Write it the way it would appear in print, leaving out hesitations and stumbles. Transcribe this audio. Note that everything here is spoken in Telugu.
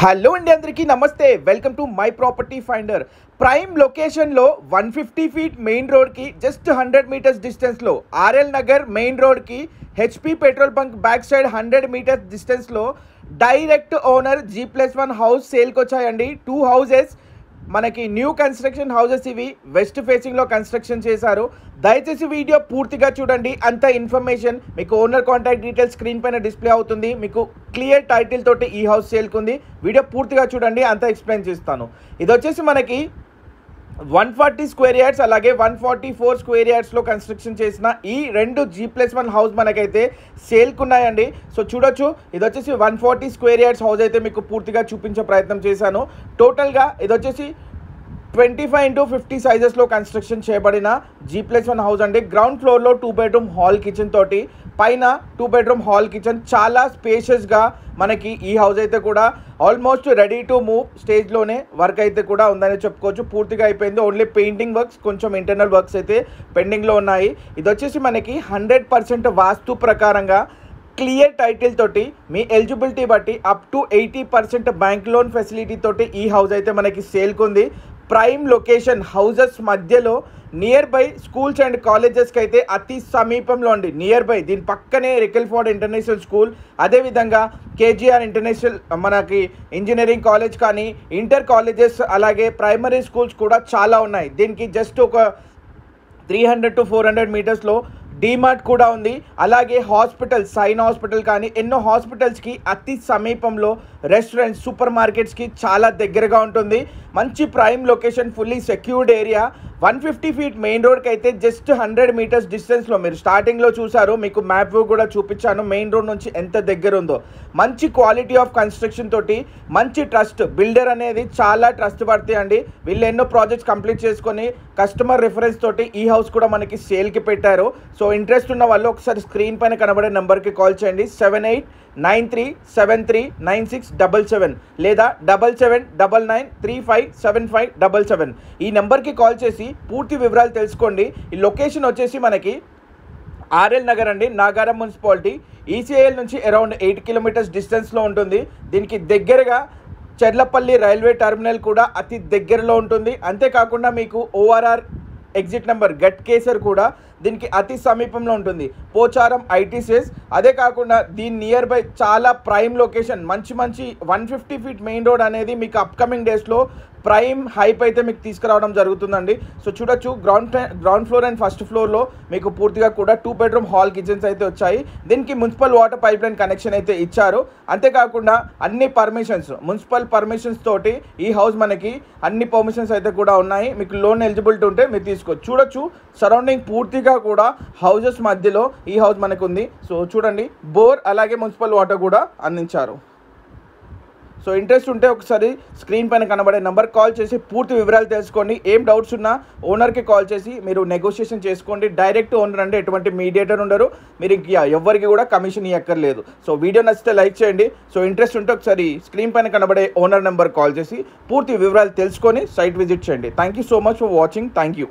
హలో అండి, అందరికీ నమస్తే. Welcome to my property finder. Prime లొకేషన్లో 150 ఫీట్ మెయిన్ రోడ్కి జస్ట్ 100 మీటర్స్ డిస్టెన్స్లో, ఆర్ఎల్ నగర్ మెయిన్ రోడ్కి HP petrol bunk back side 100 metres డిస్టెన్స్లో డైరెక్ట్ ఓనర్ G+1 హౌస్ సేల్కి వచ్చాయండి. 2 హౌసెస్ మనకి న్యూ కన్స్ట్రక్షన్ హౌసెస్. ఇవి వెస్ట్ ఫేసింగ్లో కన్స్ట్రక్షన్ చేశారు. దయచేసి వీడియో పూర్తిగా చూడండి. అంత ఇన్ఫర్మేషన్ మీకు ఓనర్ కాంటాక్ట్ డీటెయిల్స్ స్క్రీన్ పైన డిస్ప్లే అవుతుంది. మీకు క్లియర్ టైటిల్ తోటి ఈ హౌస్ సేల్కుంది. వీడియో పూర్తిగా చూడండి, అంతా ఎక్స్ప్లెయిన్ చేస్తాను. ఇది వచ్చేసి మనకి 140 స్క్వేర్ యార్డ్స్ అలాగే 144 స్క్వేర్ యార్డ్స్లో కన్స్ట్రక్షన్ చేసిన ఈ రెండు G+1 హౌస్ మనకైతే సేల్కున్నాయండి. సో చూడొచ్చు, ఇది వచ్చేసి 140 స్క్వేర్ యార్డ్స్ హౌస్ అయితే మీకు పూర్తిగా చూపించే ప్రయత్నం చేశాను. టోటల్గా ఇది వచ్చేసి 25x50 సైజెస్లో కన్స్ట్రక్షన్ చేయబడిన G+1 హౌస్ అండి. గ్రౌండ్ ఫ్లోర్లో 2 బెడ్రూమ్ హాల్ కిచెన్ తోటి, పైన 2 బెడ్రూమ్ హాల్ కిచెన్, చాలా స్పేషియస్గా మనకి ఈ హౌస్ అయితే కూడా ఆల్మోస్ట్ రెడీ టు మూవ్ స్టేజ్లోనే వర్క్ అయితే కూడా ఉందని చెప్పుకోవచ్చు. పూర్తిగా అయిపోయింది. ఓన్లీ పెయింటింగ్ వర్క్స్, కొంచెం ఇంటర్నల్ వర్క్స్ అయితే పెండింగ్లో ఉన్నాయి. ఇది వచ్చేసి మనకి 100% వాస్తు ప్రకారంగా క్లియర్ టైటిల్ తోటి మీ ఎలిజిబిలిటీ బట్టి up to 80% bank loan facility తోటి ఈ హౌస్ అయితే మనకి సేల్కుంది. ప్రైమ్ లొకేషన్, హౌజెస్ మధ్యలో, నియర్ బై స్కూల్స్ అండ్ కాలేజెస్కి అయితే అతి సమీపంలో ఉండి, నియర్ బై దీని పక్కనే రికల్ఫోర్డ్ ఇంటర్నేషనల్ స్కూల్, అదేవిధంగా కేజీఆర్ ఇంటర్నేషనల్ మనకి ఇంజనీరింగ్ కాలేజ్ కానీ, ఇంటర్ కాలేజెస్ అలాగే ప్రైమరీ స్కూల్స్ కూడా చాలా ఉన్నాయి. దీనికి జస్ట్ ఒక 300 to 400 మీటర్స్లో డీమార్ట్ కూడా ఉంది. అలాగే హాస్పిటల్, సైన్ హాస్పిటల్ కానీ ఎన్నో హాస్పిటల్స్కి అతి సమీపంలో, రెస్టారెంట్స్, సూపర్ మార్కెట్స్కి చాలా దగ్గరగా ఉంటుంది. మంచి prime location, fully secured area. 150 feet main రోడ్కి అయితే జస్ట్ 100 మీటర్స్ డిస్టెన్స్లో, మీరు స్టార్టింగ్లో చూసారు, మీకు మ్యాప్ వ్యూ కూడా చూపించాను మెయిన్ రోడ్ నుంచి ఎంత దగ్గర ఉందో. మంచి క్వాలిటీ ఆఫ్ కన్స్ట్రక్షన్ తోటి, మంచి ట్రస్ట్, బిల్డర్ అనేది చాలా ట్రస్ట్ పడతాయి అండి. వీళ్ళు ఎన్నో ప్రాజెక్ట్స్ కంప్లీట్ చేసుకొని కస్టమర్ రిఫరెన్స్ తోటి ఈ హౌస్ కూడా మనకి సేల్కి పెట్టారు. సో ఇంట్రెస్ట్ ఉన్న వాళ్ళు ఒకసారి స్క్రీన్ పైన కనబడే నెంబర్కి కాల్ చేయండి. 7893739677 లేదా 7799357577. ఈ నెంబర్కి కాల్ చేసి పూర్తి వివరాలు తెలుసుకోండి. ఈ లొకేషన్ వచ్చేసి మనకి ఆర్ఎల్ నగర్ అండి, నాగారం మున్సిపాలిటీ, ఈసీఐఎల్ నుంచి అరౌండ్ 8 కిలోమీటర్స్ డిస్టెన్స్లో ఉంటుంది. దీనికి దగ్గరగా చెర్లపల్లి రైల్వే టర్మినల్ కూడా అతి దగ్గరలో ఉంటుంది. అంతేకాకుండా మీకు ORR ఎగ్జిట్ నెంబర్ గట్కేసర్ కూడా దీనికి అతి సమీపంలో ఉంటుంది. పోచారం ఐటీసీఎస్, అదే కాకుండా దీని నియర్ బై చాలా ప్రైమ్ లొకేషన్, మంచి 150 ఫీట్ మెయిన్ రోడ్ అనేది మీకు అప్కమింగ్ డేస్లో ప్రైమ్ హైప్ అయితే మీకు తీసుకురావడం జరుగుతుందండి. సో చూడొచ్చు, గ్రౌండ్ ఫ్లోర్ అండ్ ఫస్ట్ ఫ్లోర్లో మీకు పూర్తిగా కూడా 2 బెడ్రూమ్ హాల్ కిచెన్స్ అయితే వచ్చాయి. దీనికి municipal water pipe line connection అయితే ఇచ్చారు. అంతేకాకుండా అన్ని పర్మిషన్స్, మున్సిపల్ పర్మిషన్స్ తోటి ఈ హౌస్ మనకి అన్ని పర్మిషన్స్ అయితే కూడా ఉన్నాయి. మీకు లోన్ ఎలిజిబిలిటీ ఉంటే మీరు తీసుకోవచ్చు. చూడొచ్చు, సరౌండింగ్ పూర్తిగా కూడా హౌజెస్ మధ్యలో ఈ హౌస్ మనకు ఉంది. సో చూడండి, బోర్ అలాగే మున్సిపల్ వాటర్ కూడా అందించారు. సో ఇంట్రెస్ట్ ఉంటే ఒకసారి స్క్రీన్ పైన కనబడే నెంబర్ కాల్ చేసి పూర్తి వివరాలు తెలుసుకోండి. ఏం డౌట్స్ ఉన్నా ఓనర్కి కాల్ చేసి మీరు నెగోషియేషన్ చేసుకోండి. డైరెక్ట్ ఓనర్ అంటే ఎటువంటి మీడియేటర్ ఉండరు, మీరు ఎవరికి కూడా కమిషన్ ఇవ్వక్కర్లేదు. సో వీడియో నచ్చితే లైక్ చేయండి. సో ఇంట్రెస్ట్ ఉంటే ఒకసారి స్క్రీన్ పైన కనబడే ఓనర్ నెంబర్ కాల్ చేసి పూర్తి వివరాలు తెలుసుకొని సైట్ విజిట్ చేయండి. Thank you so much for watching. Thank you.